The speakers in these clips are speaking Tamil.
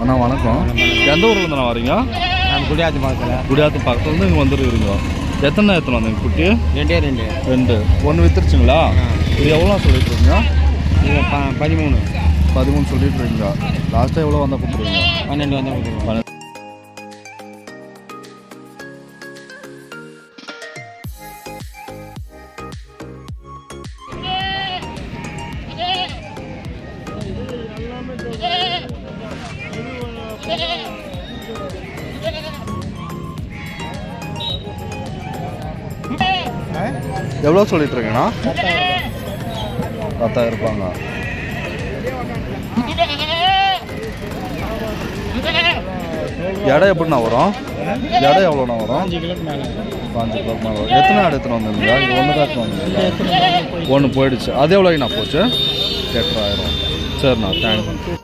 அண்ணா வணக்கம். எந்த ஊர்லேருந்து நான் வரீங்க? நான் குடியாத்து பக்கத்துலேருந்து இங்கே வந்துருக்குறீங்க. எத்தனை வந்தீங்க குட்டி? ரெண்டு. ஒன்று வித்துருச்சுங்களா? இது எவ்வளோ சொல்லிட்டு இருக்கீங்க? 13 சொல்லிட்டு இருக்கீங்க. லாஸ்ட்டாக எவ்வளோ வந்தால் கொடுத்துருவீங்க? 12 வந்தால் கொடுத்துருவோம். எவ்வளோ சொல்லிட்டு இருக்கீங்கண்ணா? 10,000 இருப்பாங்க. இடம் எப்படிண்ணா வரும்? இடம் எவ்வளோண்ணா வரும்? 5 கிலோக்கு மேலே. 5 கிலோக்கு மேலே வரும். எத்தனை இடம் எடுத்துன்னு வந்துருந்தீங்க? இது ஒன்று தான் எடுத்துன்னு வந்துருந்தீங்க. ஒன்று போயிடுச்சு. அது எவ்வளோங்கண்ணா போச்சு? 8,000. சரிண்ணா, தேங்க்ஸ்.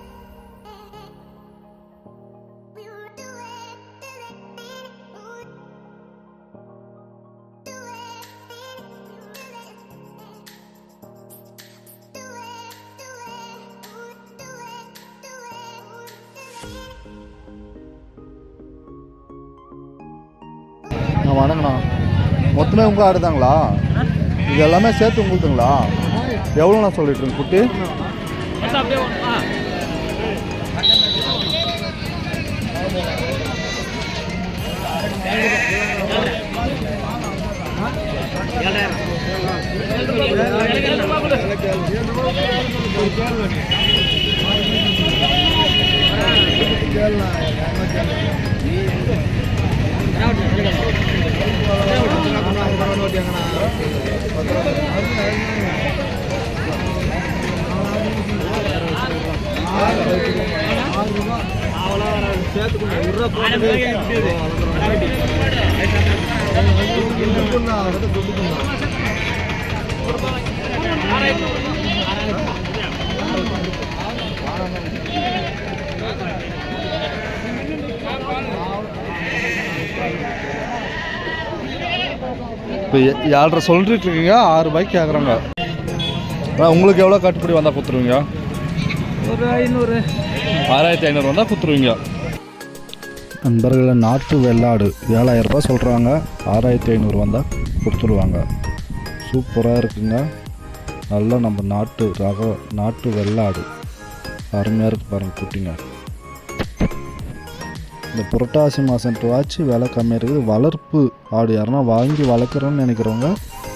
வணங்கண்ணா. மொத்தமே உங்கள் ஆடுதாங்களா? இது எல்லாமே சேர்த்து உங்களுக்குங்களா? எவ்வளோண்ணா சொல்லிட்டு இருக்கு குட்டி? இப்போ 7,500 சொல்லிட்டு இருக்கீங்க. 6 ரூபாய்க்கு கேட்குறாங்க. உங்களுக்கு எவ்வளோ கட்டுப்படி வந்தால் கொடுத்துருவீங்க? ஒரு 500. 6,500 வந்தால் கொடுத்துருவீங்க. நண்பர்களை நாட்டு வெள்ளாடு 7,000 ரூபாய் சொல்கிறாங்க. 6,500 வந்தால் கொடுத்துருவாங்க. சூப்பராக இருக்குங்க. நல்லா நம்ம நாட்டு வெள்ளாடு அருமையாக இருக்குது பாருங்கள் குட்டிங்க. இந்த புரட்டாசி மாதம்ட்டுவாச்சு விலை கம்மியாக இருக்குது. வளர்ப்பு ஆடு யாருன்னா வாங்கி வளர்க்குறோன்னு நினைக்கிறவங்க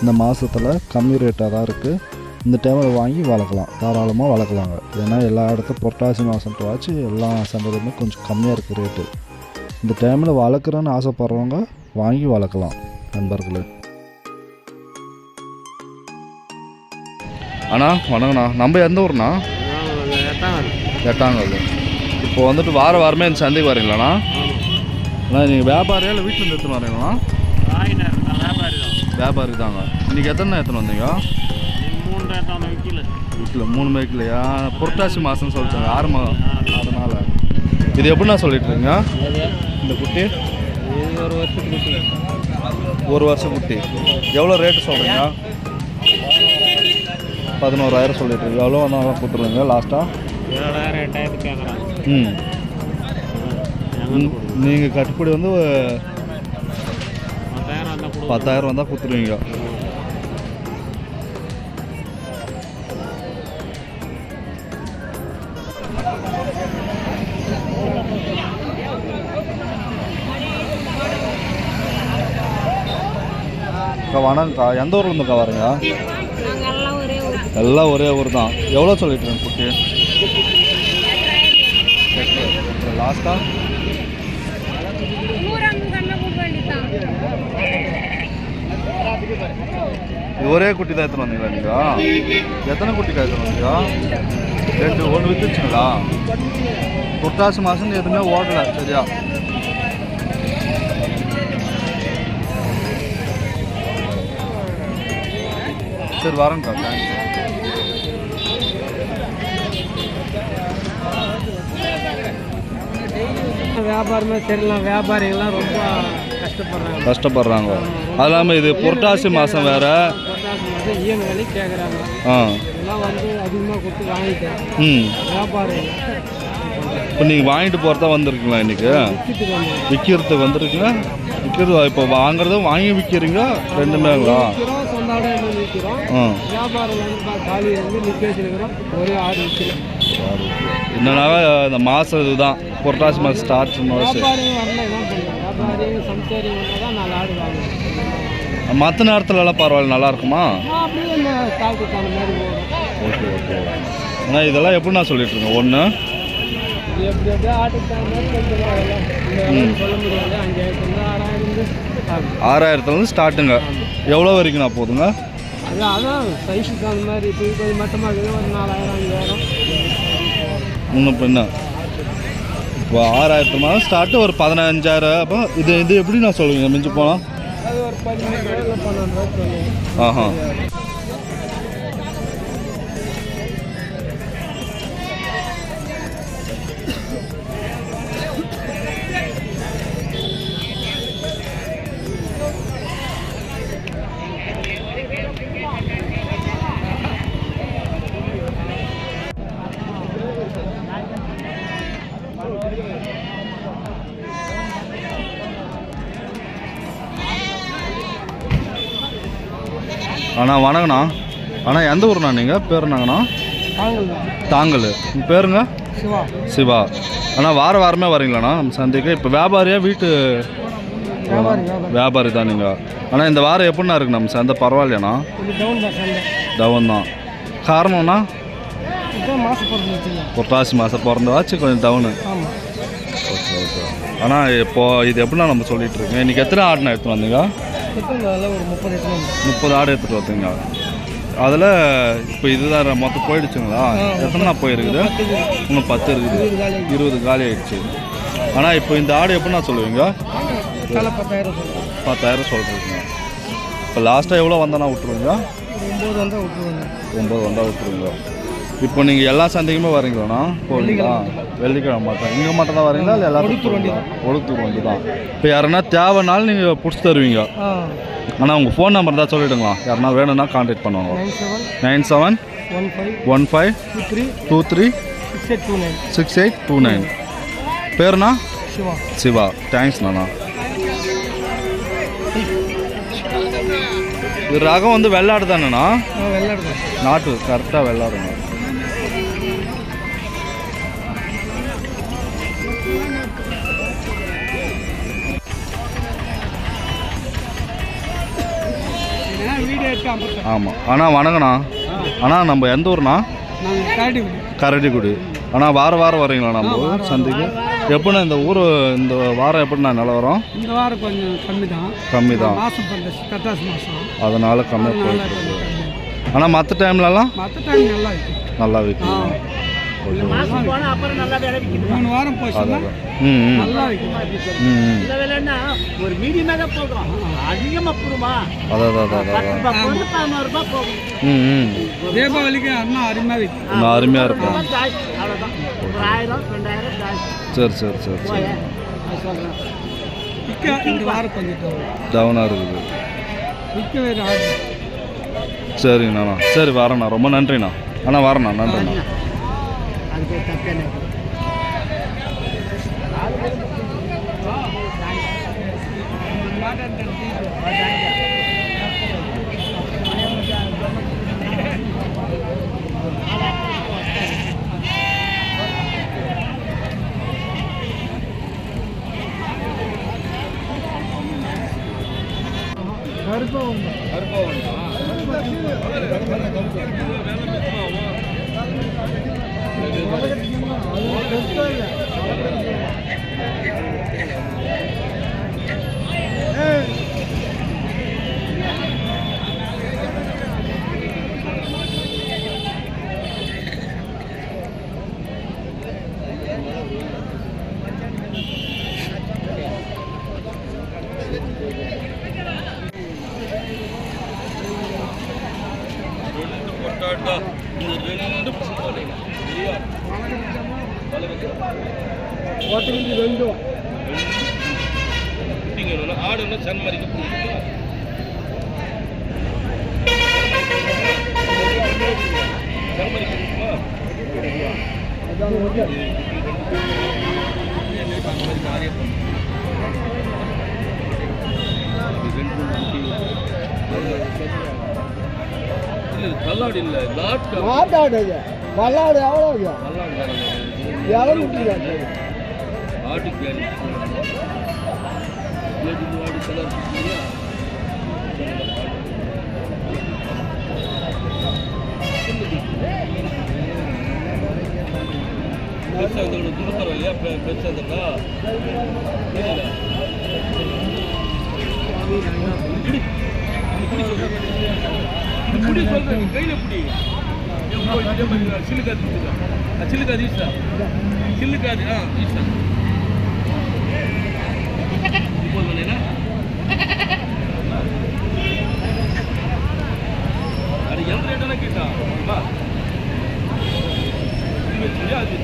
இந்த மாதத்தில் கம்மி ரேட்டாக தான் இருக்குது. இந்த டைமில் வாங்கி வளர்க்கலாம், தாராளமாக வளர்க்கலாங்க. ஏன்னா எல்லா இடத்துல புரட்டாசி மாதம்ட்டுவாச்சு எல்லா சந்தையிலுமே கொஞ்சம் கம்மியாக இருக்குது ரேட்டு. இந்த டைமில் வளர்க்குறோன்னு ஆசைப்படுறவங்க வாங்கி வளர்க்கலாம் நண்பர்களே. அண்ணா வணங்கண்ணா. நம்ம எந்த ஊர்ண்ணா? எட்டாங்கல். இப்போ வந்துட்டு வாரமே இந்த சந்தைக்கு வரீங்களாண்ணா? அண்ணா நீங்கள் வியாபாரியா இல்லை வீட்டில் இருந்து எடுத்துன்னு வரீங்களா? வியாபாரி தாங்க. இன்றைக்கி எத்தனை எடுத்துன்னு வந்தீங்க? 3 வைக்கலையா? புரட்டாசி மாதம்னு சொல்லிட்டாங்க 6 மாதம். அதனால் இது எப்படின்னா சொல்லிட்டு இருக்கீங்க இந்த குட்டி? ஒரு வருஷம் குட்டி. எவ்வளோ ரேட்டு சொல்கிறீங்க? 11,000 சொல்லிட்டு இருக்கு. எவ்வளோ வந்தாலும் கொடுத்துருவீங்க லாஸ்ட்டாக? 7,000 கேட்குறாங்க. நீங்கள் கட்டுப்படி வந்து 10,000 வந்தால் கொடுத்துருவீங்க. வணக்கம்க்கா. எந்த ஊர்லேருந்துக்கா வரீங்க? எல்லாம் ஒரே ஊர் தான். எவ்வளோ சொல்லிட்டு இருக்கேன் குட்டி? லாஸ்ட்டாக ஒரே குட்டி தான் எடுத்துன்னு வந்தீங்களா நீங்கள்? எத்தனை குட்டிக்கா எடுத்துன்னு வந்தீங்க? 2. ஒன்று வித்துச்சுங்களா? புரட்டாசி மாதம் எதுவுமே ஓடலை சரியா? சரி வரேங்க்கா. தேங்க்ஸ். வியாபாரமே தெரியலாம். வியாபாரிகள்லாம் ரொம்ப கஷ்டப்படுறாங்க. அது இல்லாமல் இது புரட்டாசி மாதம் வேறு. புரட்டாசி மாதம் இஎம்ஐ கேட்குறாங்க. இதெல்லாம் வந்து அதிகமாக கொடுத்து வாங்கிட்டேன். வியாபாரம் இப்போ நீங்கள் வாங்கிட்டு போகிறதா வந்திருக்கீங்களா இன்றைக்கி? விற்கிறதுக்கு வந்திருக்கீங்களா? விற்கிறது இப்போ வாங்குறதும் வாங்கி விற்கிறீங்க ரெண்டுமேங்களா? என்னன்னா இந்த மாதம் இதுதான் புரட்டாசி மாதம் ஸ்டார்ட் மற்ற நேரத்துலலாம் பரவாயில்ல, நல்லா இருக்குமா? Okay okay. ஆனால் இதெல்லாம் எப்படி நான் சொல்லிட்டு இருக்கேன் ஒன்று 6000 ஸ்டார்ட்டுங்க. எவ்வளோ வரைக்கும் நான் போதுங்க? இன்னும் பின்ன இப்போ 6000 மாதம் ஸ்டார்ட்டு ஒரு 15000. அப்போ இது எப்படி நான் சொல்லுவீங்க மிஞ்சி போனால்? ஆஹா. அண்ணா வணக்கண்ணா. அண்ணா எந்த ஊருண்ணா நீங்கள்? பேர் என்னங்கண்ணா? தாங்கல். உங்கள் பேருங்க? சிவா. அண்ணா வாரமே வரீங்களாண்ணா நம்ம சந்தைக்கு? இப்போ வியாபாரியா வீட்டு வியாபாரி தான் நீங்கள்? அண்ணா இந்த வாரம் எப்படிண்ணா இருக்குது நம்ம சந்தை? பரவாயில்லையாண்ணா? டவுன் தான். காரணம்ண்ணா புரட்டாசி மாதம் பிறந்தவாச்சு கொஞ்சம் டவுனு. Okay okay. ஆனால் இப்போது இது எப்படின்னா நம்ம சொல்லிகிட்டு இருக்கோம். இன்றைக்கி எத்தனை ஆடுனா எடுத்துகிட்டு வந்தீங்க? 30 ஆடு எடுத்துகிட்டு வந்தீங்க. அதில் இப்போ இதுதான் மொத்தம் போயிடுச்சுங்களா? எத்தனை போயிருக்குது? இன்னும் 10 இருக்குது. 20 காலி ஆகிடுச்சு. ஆனால் இப்போ இந்த ஆடு எப்படின்னா சொல்லுவீங்க? 10,000 சொல்கிறீங்க. இப்போ லாஸ்ட்டாக எவ்வளோ வந்தானா விட்டுருவீங்க? 9 வந்தால் விட்டுருவீங்க. இப்போ நீங்கள் எல்லா சந்தைக்குமே வரீங்களாண்ணா? போவீங்களா? வெள்ளிக்கிழமை மட்டும் இங்கே மட்டும் தான் வரீங்களா இல்லை எல்லாத்துக்கும்? ஒழுத்தூர் வண்டி தான். இப்போ யாருன்னா தேவைனாலும் நீங்கள் பிடிச்சி தருவீங்க. ஆனால் உங்கள் ஃபோன் நம்பர் தான் சொல்லிவிடுங்களா? யாருன்னா வேணும்னா கான்டாக்ட் பண்ணுவாங்க. 9715236829. பேருண்ணா? சிவா. தேங்க்ஸ்ண்ணா. இது ரகம் வந்து வெள்ளாடு தானேண்ணா? நாட்டு கரெக்டாக வெள்ளாடுங்க. ஆமாம். அண்ணா வணக்கண்ணா. அண்ணா நம்ம எந்த ஊர்ண்ணா? கரடிக்குடி. அண்ணா வாரம் வரீங்களா நம்ம சந்தைக்கு? எப்படின்னா இந்த ஊர் இந்த வாரம் எப்படிண்ணா நிலவரம்? இந்த வாரம் கொஞ்சம் கம்மி தான். அதனால கம்மியாக போயிட்டு. ஆனால் மற்ற டைம்லலாம் நல்லா விற்கும். ஓகே. 3 வாரம் போச்சு. தீபாவளிக்கு அருமையாக இருக்கும். சரி. டவுனாக இருக்குது. சரிங்கண்ணா. சரி வரேண்ணா. ரொம்ப நன்றிண்ணா. அண்ணா வரேண்ணா. நன்றிண்ணா. ஆடுன்னா சன்மரிக்கு கல்லாடு இல்லை நாட்டாடு பல்லாடு எவ்வளோ எவ்வளோ முட்டிங்க ஆட்டுக்கு ஆடு கலர் பெருசாக துடுப்பறம் இல்லையா பெருசாக இருந்தா புடி சொல்றேன் கையில புடி சில்லுக்காது சில்லுக்காது ஈஸ்டா சில்லுக்காது ஈஸ்டா போதும் அது எந்த ரேட்டெல்லாம் கேட்டா அது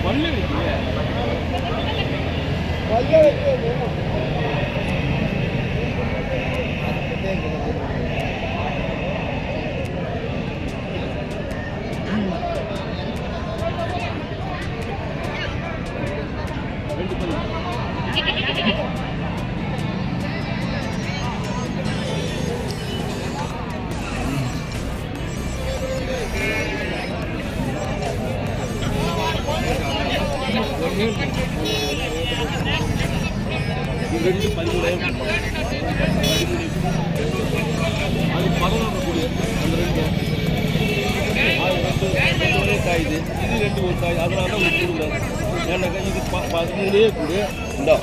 பல்ல அது 11 அந்த ரெண்டு காயுது இது ரெண்டு ஒரு காய் அதனால தான் உங்களுக்கு கொடுக்குறாங்க ஏன்னாக்கா இது 13 கொடு இந்தா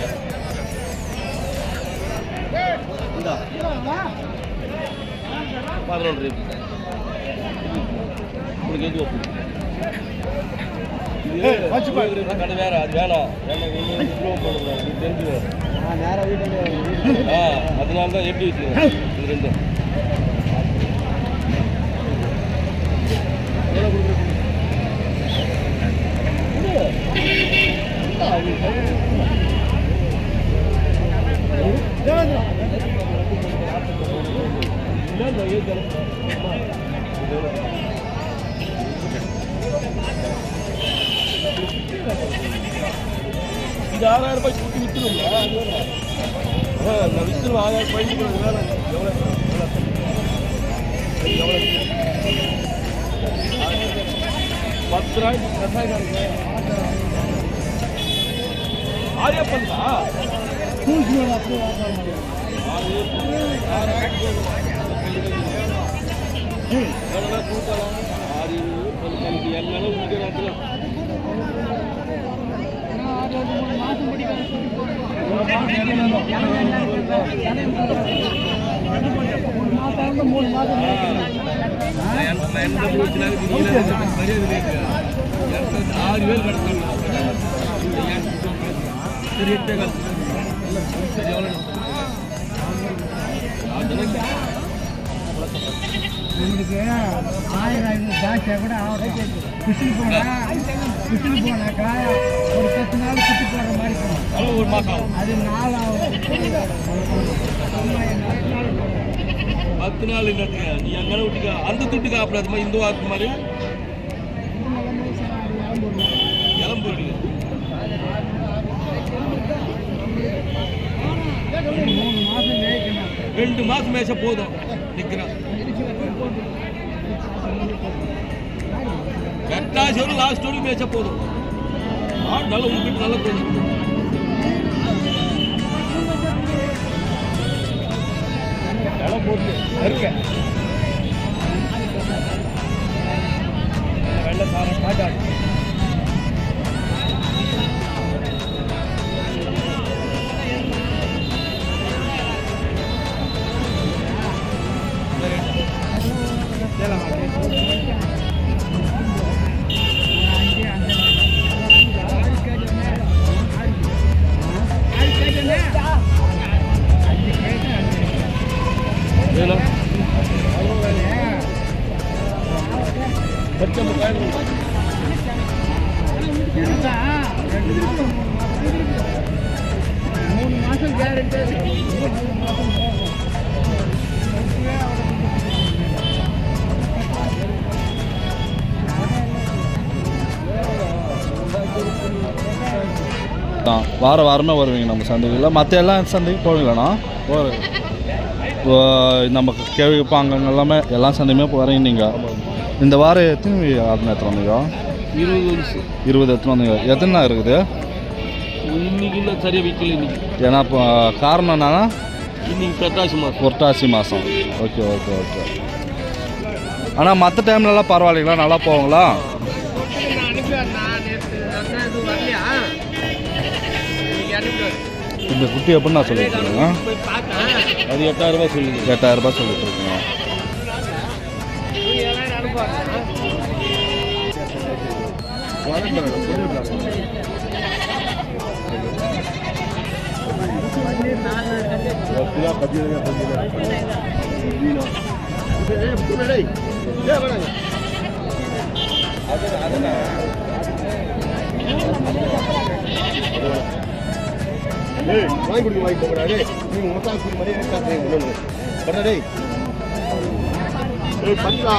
இந்தா 11 உங்களுக்கு எது கடை வேற அது வேணாம் தெரிஞ்சு அதனால தான் எப்படி வச்சுக்கிறேன் இது ரெண்டும் இது 6000 ரூபாய் கொடுத்து விற்றுருங்க நான் விற்றுருவேன் 6000 ரூபாய் எவ்வளோ 10 ரூபாய் கசாயம் ஆரியப்பந்தா கூட்டலாம் 6 எல்லாம் முடிக்கிற உங்களுக்கு 1500 ஜாஸ்தியாக கூட ஆகும் விசில் போனாக்கா ஒரு 10 நாள் சுற்றி போடுற மாதிரி போகும் ஒரு மாதம் அது 4 ஆகும் 10 நாள் நீ அங்கே விட்டுக்க அந்த துட்டுக்கு ஆப்பிடாதுமா இந்த வாக்கு மாதிரி இளம்பு 3 மாதம் மேய்க்கணும் 2 மாதம் மேய்ச்சா போதும் நிற்கிறான் கட்டாசி வரும் லாஸ்ட் வரைக்கும் மேய்ச்சா போதும் நல்ல உங்ககிட்ட நல்ல போதும் இடம் போட்டு இருக்கேன் வெள்ளை சாரம் காட்டாது மூணு மாதம் கேரண்டி வாரமே வருவீங்க நம்ம சந்தைகளில். மற்ற எல்லா சந்தைக்கும் போவீங்களாண்ணா? நம்ம கேள்விப்பாங்க எல்லாமே எல்லா சந்தையுமே வரீங்க நீங்கள். இந்த வாரம் எத்தனை ஆடுனா எடுத்துகிட்டு வந்தீங்க? 20 எடுத்துகிட்டு வந்தீங்க. எத்தனை இருக்குது இன்னைக்கு இன்னும் சரியாக விற்கல இன்னைக்கு. ஏன்னா இப்போ காரணம் என்னன்னா இன்னைக்கு புரட்டாசி மாதம். Okay okay okay. ஆனால் மற்ற டைம்லலாம் பரவாயில்லைங்களா? நல்லா போவாங்களா? இந்த குட்டி எப்படின்னு நான் சொல்லிட்டு இருக்கேங்க. அது 8000 ரூபாய் சொல்லுங்க. 8000 ரூபாய் சொல்லிட்டு இருக்கேங்க. வாங்கி கொடுங்க வாங்கி போகிறாரு. நீங்கள் மொத்தம் மாதிரி பண்றே பண்ணா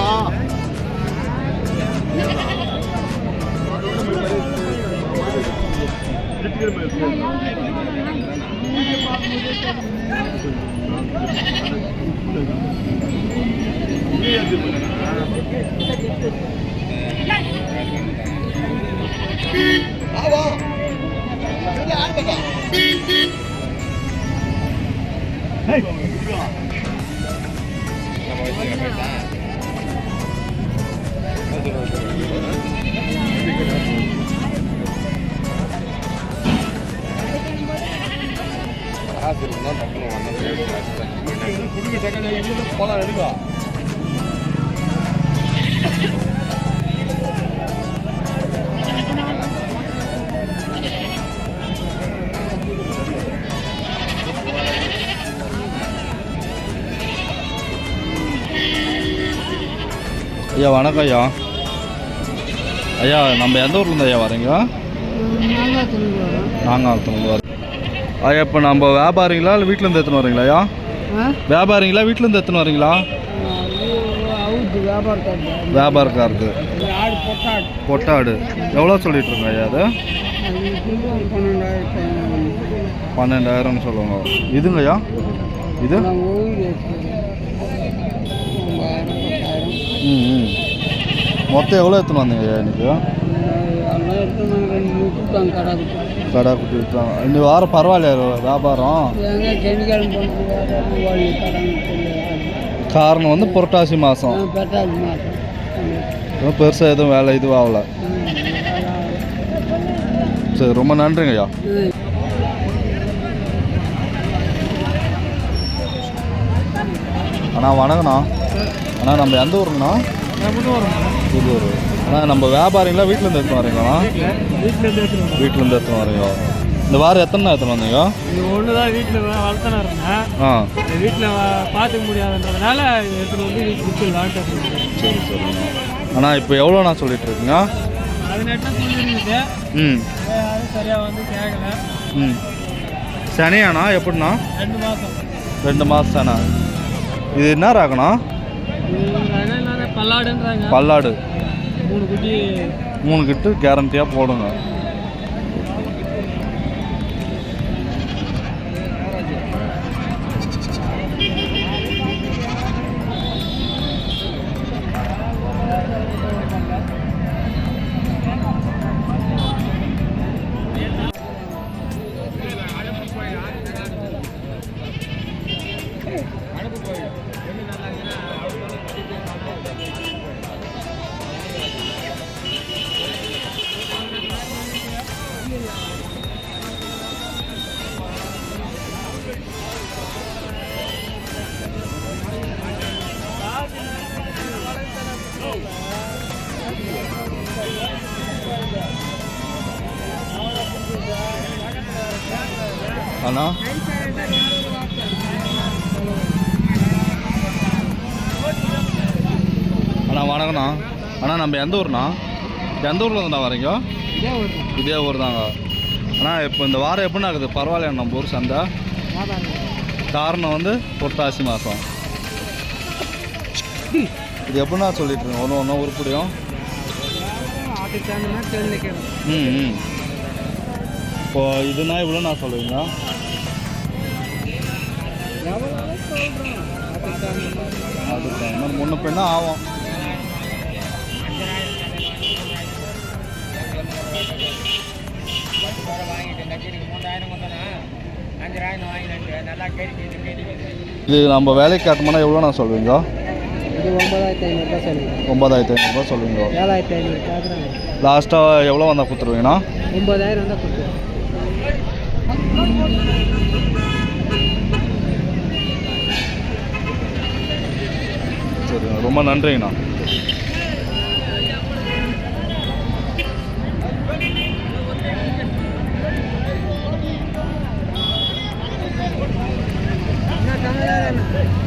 போலாம் எடுக்கா. ஐயா வணக்கம் ஐயா. ஐயா நம்ம எந்த ஊர்லேருந்து ஐயா வரீங்க? நாங்காலத்துலேருந்து வர. ஐயா இப்போ நம்ம வியாபாரிங்களா இல்லை வீட்டிலேருந்து எடுத்துன்னு வரீங்களா ஐயா? வியாபாரிங்களா வீட்டிலேருந்து எடுத்துன்னு வரீங்களா? வியாபாரக்காரது. பொட்டாடு எவ்வளோ சொல்லிட்டு இருக்கோங்க ஐயா? அது 12,000 சொல்லுவாங்க. இதுங்க ஐயா? இது மொத்தம் எவ்வளோ எடுத்துன்னு வந்தீங்க ஐயா இன்னைக்கு? கடை குட்டி விட்டுறாங்க. இந்த வாரம் பரவாயில்லையா வியாபாரம்? காரணம் வந்து புரட்டாசி மாதம். பெருசாக எதுவும் வேலை இதுவும் ஆகல. சரி ரொம்ப நன்றிங்க ஐயா. அண்ணா வணக்கண்ணா. அண்ணா நம்ம எந்த ஊருங்கண்ணா? புதூர். அண்ணா நம்ம வியாபாரிங்களா வீட்டிலேருந்து எடுத்துன்னு வரீங்களாண்ணா? வீட்டிலேருந்து எடுத்துன்னு வரீங்க. இந்த வாரம் எத்தனை எடுத்துன்னு வந்தீங்க? இது ஒன்று தான் வீட்டில் வளர்த்தானே இருந்தேன். வீட்டில் பார்த்துக்க முடியாதுன்றதுனால எடுத்துகிட்டு வந்து விற்கலான்ட்டு. சரி சரிங்க. அண்ணா இப்போ எவ்வளோண்ணா சொல்லிட்டு இருக்கீங்க? 18 சொல்லியிருந்தது. அது சரியாக வந்து கேட்கல. சனியாண்ணா எப்படிண்ணா? 2 மாதம். 2 மாதம் தானே. இது என்ன ராகண்ணா? பல்லாடுன்றாங்க. பல்லாடு 3 குட்டி 3 கிட்டு கேரண்டியாக போடுங்க. அண்ணா அண்ணா வணக்கண்ணா. அண்ணா நம்ம எந்த ஊர்ண்ணா? எந்த ஊரில் இருந்தா வரீங்க? இதே ஊர் தாங்க. அண்ணா இப்போ இந்த வாரம் எப்படின்னா இருக்குது? பரவாயில்லையா நம்ம ஊர் சந்தை? காரணம் வந்து புரட்டாசி மாதம். இது எப்படின்னா சொல்லிட்டு இருக்கேன் ஒன்று ஒன்றும் உருப்படியும். இப்போ இதுனா இவ்வளோ நான் சொல்லுவீங்க? எவ்வளோ சொல்கிறோம் அதுக்கு இன்னும் முன்ன பின்ன ஆகும். இது நம்ம வேலைக்கு காட்டணும்னா எவ்வளோ நான் சொல்லுவீங்க? இது 9,500 சொல்லுங்க. 9,500 சொல்லுவீங்க. 7,500 கேட்குறாங்க. லாஸ்ட்டாக எவ்வளோ வந்தால் கொடுத்துருவீங்கண்ணா? 9,000 வந்தால் கொடுத்துருவோம். சரிங்க, ரொம்ப நன்றிங்கண்ணா. என்ன